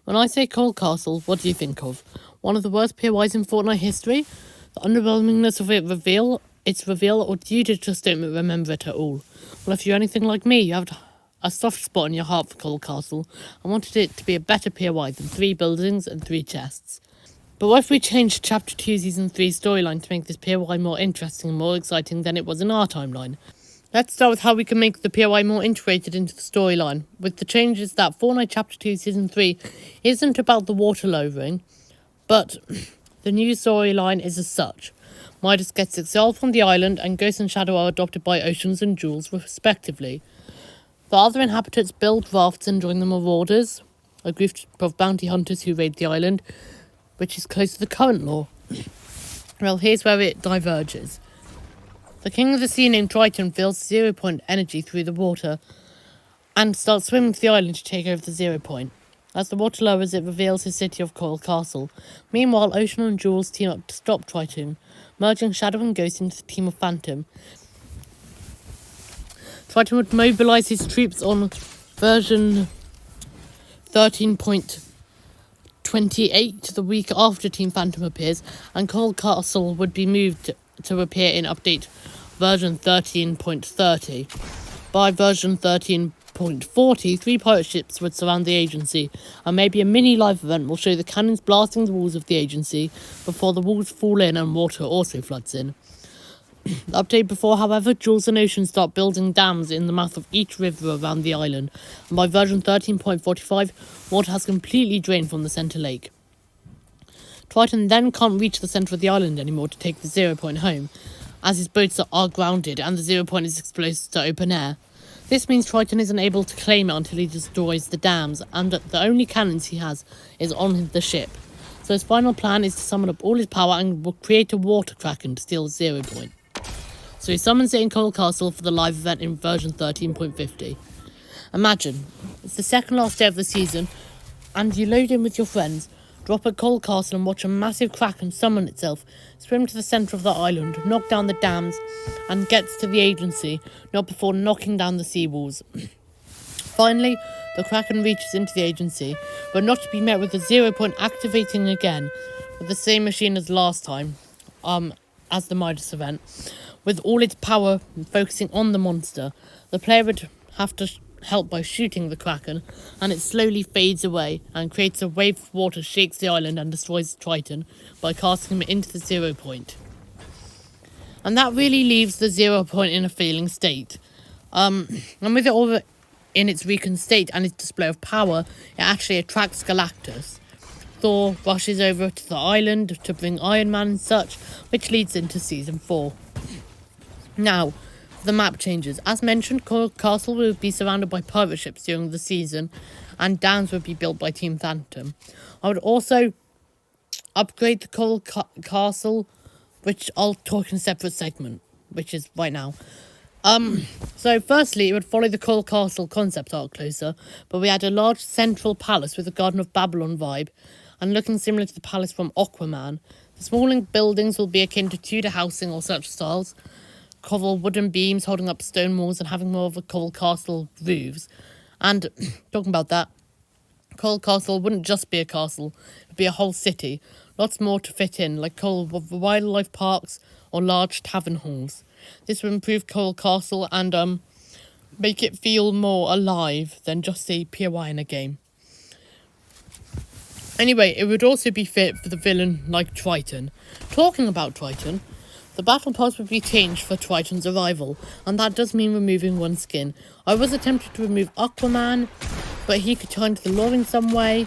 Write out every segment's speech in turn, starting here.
When I say Cold Castle, what do you think of? One of the worst POIs in Fortnite history? The underwhelmingness of its reveal, or do you just don't remember it at all? Well, if you're anything like me, you have a soft spot in your heart for Cold Castle and wanted it to be a better POI than 3 buildings and 3 chests. But what if we changed Chapter 2 Season 3 storyline to make this POI more interesting and more exciting than it was in our timeline? Let's start with how we can make the POI more integrated into the storyline, with the changes that Fortnite Chapter 2 Season 3 isn't about the water lowering, but the new storyline is as such. Midas gets exiled from the island, and Ghost and Shadow are adopted by Oceans and Jules, respectively. The other inhabitants build rafts and join the Marauders, a group of bounty hunters who raid the island, which is close to the current lore. Well, here's where it diverges. The King of the Sea named Triton feels 0 point energy through the water and starts swimming to the island to take over the 0 point. As the water lowers, it reveals his city of Coral Castle. Meanwhile, Ocean and Jules team up to stop Triton, merging Shadow and Ghost into the team of Phantom. Triton would mobilise his troops on version 13.28 the week after Team Phantom appears, and Coral Castle would be moved to appear in update version 13.30. By version 13.40, 3 pirate ships would surround the agency, and maybe a mini live event will show the cannons blasting the walls of the agency before the walls fall in and water also floods in. The update before, however, Jules and Ocean start building dams in the mouth of each river around the island, and by version 13.45, water has completely drained from the centre lake. Triton then can't reach the centre of the island anymore to take the 0 point home, as his boats are grounded and the 0 point is exposed to open air. This means Triton isn't able to claim it until he destroys the dams, and the only cannons he has is on the ship. So his final plan is to summon up all his power and will create a water kraken to steal the 0 point. So he summons it in Coral Castle for the live event in version 13.50. Imagine, it's the second last day of the season, and you load in with your friends, drop at Coral Castle and watch a massive kraken summon itself, swim to the centre of the island, knock down the dams, and gets to the agency, not before knocking down the seawalls. Finally, the kraken reaches into the agency, but not to be met with the 0 point activating again, with the same machine as last time, as the Midas event. With all its power focusing on the monster, the player would have to help by shooting the kraken, and it slowly fades away and creates a wave of water, shakes the island and destroys Triton by casting him into the 0 point. And that really leaves the 0 point in a failing state. And with it all in its weakened state and its display of power, it actually attracts Galactus. Thor rushes over to the island to bring Iron Man and such, which leads into Season 4. Now, the map changes. As mentioned, Coral Castle will be surrounded by pirate ships during the season, and dams will be built by Team Phantom. I would also upgrade the Coral Castle, which I'll talk in a separate segment, which is right now. So firstly, it would follow the Coral Castle concept art closer, but we had a large central palace with a Garden of Babylon vibe, and looking similar to the palace from Aquaman. The smaller buildings will be akin to Tudor housing or such styles, coral wooden beams holding up stone walls and having more of a Coral Castle roofs. And talking about that, Coral Castle wouldn't just be a castle, it would be a whole city. Lots more to fit in, like coral wildlife parks or large tavern halls. This would improve Coral Castle and make it feel more alive than just a POI in a game. Anyway, it would also be fit for the villain like Triton. Talking about Triton, the battle pass would be changed for Triton's arrival, and that does mean removing one skin. I was attempted to remove Aquaman, but he could turn to the lore in some way,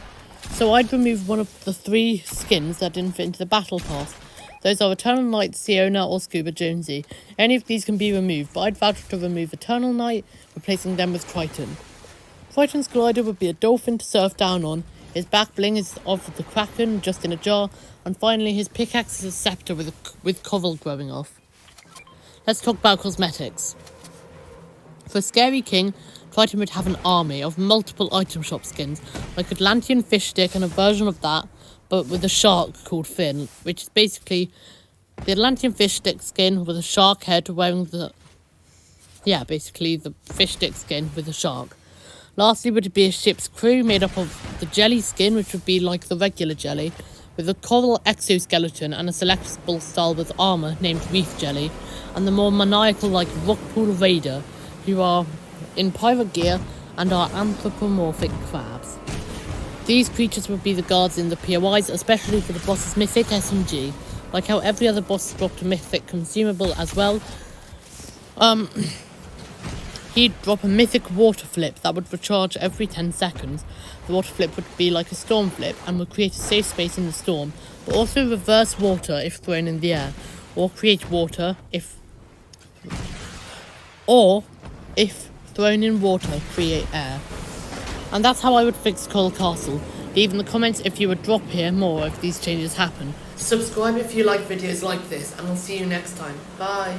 so I'd remove one of the 3 skins that didn't fit into the battle pass. Those are Eternal Knight, Siona or Scuba Jonesy. Any of these can be removed, but I'd vouch to remove Eternal Knight, replacing them with Triton. Triton's glider would be a dolphin to surf down on, his back bling is of the Kraken, just in a jar, and finally his pickaxe is a scepter with coral growing off. Let's talk about cosmetics. For Scary King, Triton would have an army of multiple item shop skins, like Atlantean fish stick and a version of that, but with a shark called Finn, which is basically the Atlantean fish stick skin with a shark head wearing the fish stick skin with a shark. Lastly would be a ship's crew made up of the jelly skin, which would be like the regular jelly, with a coral exoskeleton and a selectable style with armour named Reef Jelly, and the more maniacal-like Rockpool Raider, who are in pirate gear and are anthropomorphic crabs. These creatures would be the guards in the POIs, especially for the boss's mythic SMG. Like how every other boss dropped a mythic consumable as well, he'd drop a mythic water flip that would recharge every 10 seconds. The water flip would be like a storm flip and would create a safe space in the storm, but also reverse water if thrown in the air, or create water if thrown in water, create air. And that's how I would fix Coral Castle. Leave in the comments if you would drop here more if these changes happen. Subscribe if you like videos like this, and I'll see you next time. Bye.